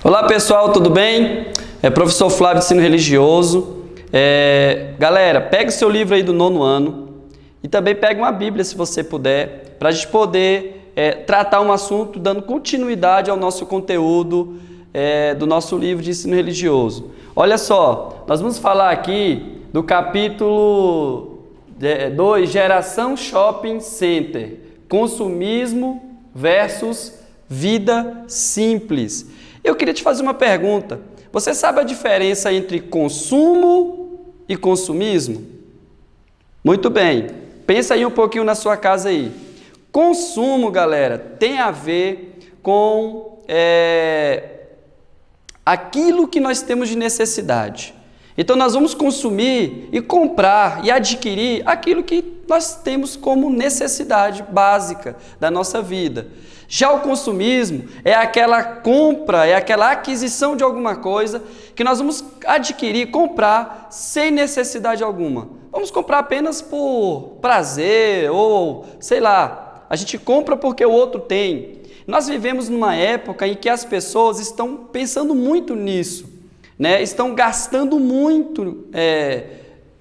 Olá pessoal, tudo bem? Professor Flávio de Ensino Religioso. Galera, pegue seu livro aí do 9º ano e também pegue uma Bíblia, se você puder, para a gente poder tratar um assunto dando continuidade ao nosso conteúdo do nosso livro de ensino religioso. Olha só, nós vamos falar aqui do capítulo 2, Geração Shopping Center, consumismo versus vida simples. Eu queria te fazer uma pergunta. Você sabe a diferença entre consumo e consumismo? Muito bem. Pensa aí um pouquinho na sua casa aí. Consumo, galera, tem a ver com aquilo que nós temos de necessidade. Então nós vamos consumir e comprar e adquirir aquilo que nós temos como necessidade básica da nossa vida. Já o consumismo é aquela compra, é aquela aquisição de alguma coisa que nós vamos adquirir, comprar sem necessidade alguma. Vamos comprar apenas por prazer ou, sei lá, a gente compra porque o outro tem. Nós vivemos numa época em que as pessoas estão pensando muito nisso, né? Estão gastando muito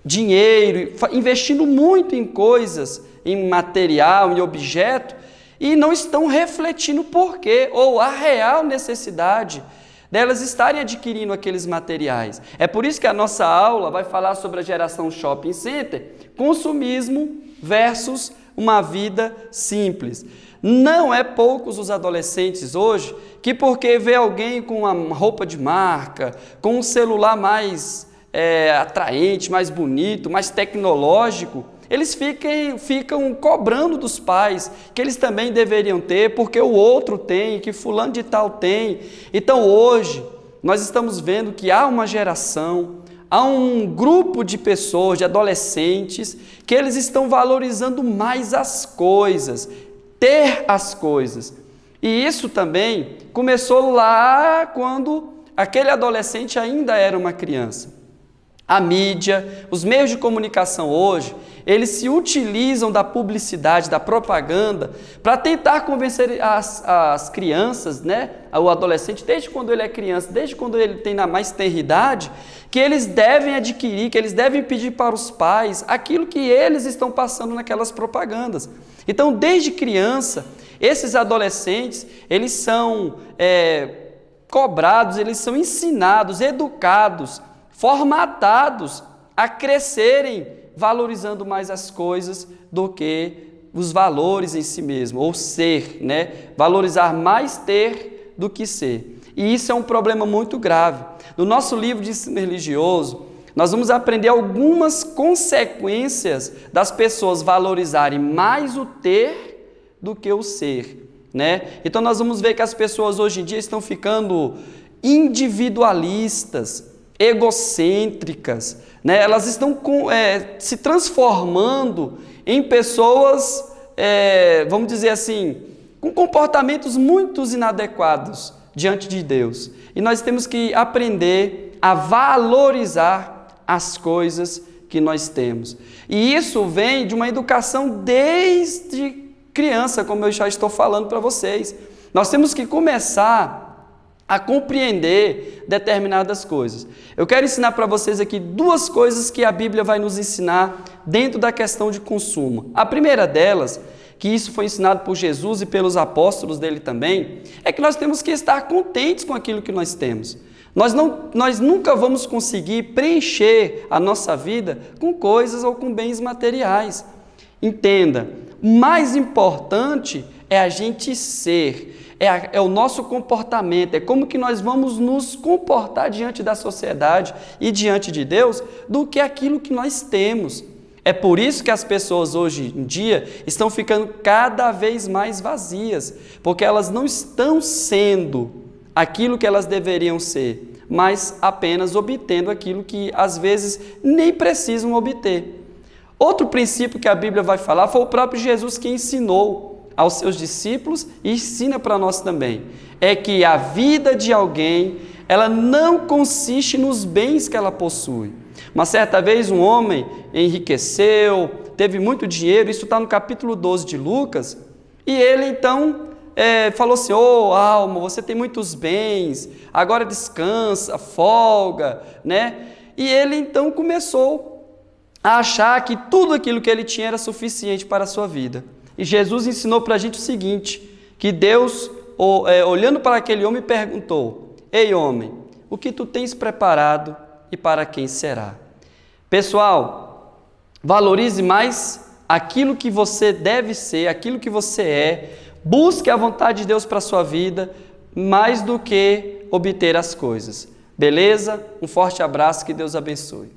dinheiro, investindo muito em coisas, em material, em objeto, e não estão refletindo o porquê ou a real necessidade delas estarem adquirindo aqueles materiais. É por isso que a nossa aula vai falar sobre a geração shopping center, consumismo versus uma vida simples. Não é poucos os adolescentes hoje que, porque vê alguém com uma roupa de marca, com um celular mais atraente, mais bonito, mais tecnológico, eles ficam cobrando dos pais que eles também deveriam ter, porque o outro tem, que fulano de tal tem. Então hoje nós estamos vendo que há uma geração, há um grupo de pessoas, de adolescentes, que eles estão valorizando mais as coisas, ter as coisas. E isso também começou lá quando aquele adolescente ainda era uma criança. A mídia, os meios de comunicação hoje, eles se utilizam da publicidade, da propaganda, para tentar convencer as crianças, né, o adolescente, desde quando ele é criança, desde quando ele tem na mais tenra idade, que eles devem adquirir, que eles devem pedir para os pais aquilo que eles estão passando naquelas propagandas. Então, desde criança, esses adolescentes, eles são cobrados, eles são ensinados, educados, formatados a crescerem valorizando mais as coisas do que os valores em si mesmo, ou ser, né? Valorizar mais ter do que ser. E isso é um problema muito grave. No nosso livro de ensino religioso, nós vamos aprender algumas consequências das pessoas valorizarem mais o ter do que o ser, né? Então nós vamos ver que as pessoas hoje em dia estão ficando individualistas, egocêntricas, né? Elas estão se transformando em pessoas, vamos dizer assim, com comportamentos muito inadequados diante de Deus. E nós temos que aprender a valorizar as coisas que nós temos. E isso vem de uma educação desde criança, como eu já estou falando para vocês. Nós temos que começar a compreender determinadas coisas. Eu quero ensinar para vocês aqui duas coisas que a Bíblia vai nos ensinar dentro da questão de consumo. A primeira delas, que isso foi ensinado por Jesus e pelos apóstolos dele também, é que nós temos que estar contentes com aquilo que nós temos. Nós nunca vamos conseguir preencher a nossa vida com coisas ou com bens materiais. Entenda, o mais importante é a gente ser, é o nosso comportamento, é como que nós vamos nos comportar diante da sociedade e diante de Deus do que aquilo que nós temos. É por isso que as pessoas hoje em dia estão ficando cada vez mais vazias, porque elas não estão sendo aquilo que elas deveriam ser, mas apenas obtendo aquilo que às vezes nem precisam obter. Outro princípio que a Bíblia vai falar foi o próprio Jesus que ensinou aos seus discípulos e ensina para nós também. É que a vida de alguém, ela não consiste nos bens que ela possui. Uma certa vez um homem enriqueceu, teve muito dinheiro, isso está no capítulo 12 de Lucas, e ele então falou assim, alma, você tem muitos bens, agora descansa, folga, né? E ele então começou a achar que tudo aquilo que ele tinha era suficiente para a sua vida. E Jesus ensinou para a gente o seguinte, que Deus, olhando para aquele homem, perguntou, ei homem, o que tu tens preparado e para quem será? Pessoal, valorize mais aquilo que você deve ser, aquilo que você é, busque a vontade de Deus para a sua vida, mais do que obter as coisas. Beleza? Um forte abraço, que Deus abençoe.